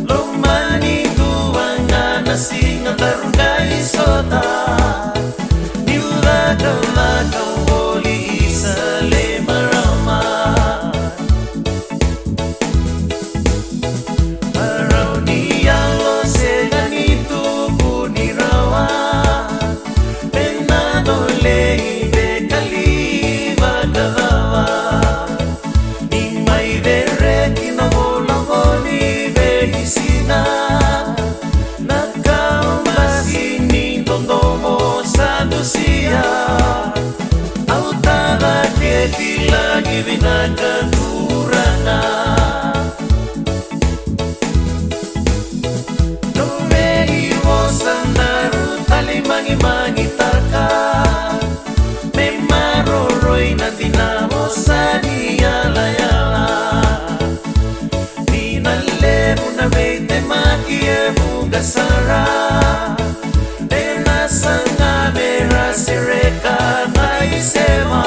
Lomani duanga nasing ang tarungay sota Nilaga-laga woli isa le marama Araw niya lo se ganito punirawa Penado le Veikilai Mosimosi Ni may vere kinabolangoni vehisina Nagkambasini tondomo sa Lucia Autada keti lagi binagagurana Numehiwasan daru talimangi-mangitaka Memaroroy na dinamo sa niyala-yala Dinalero na vete makiemu gasara Enasa nga mera sireka na isema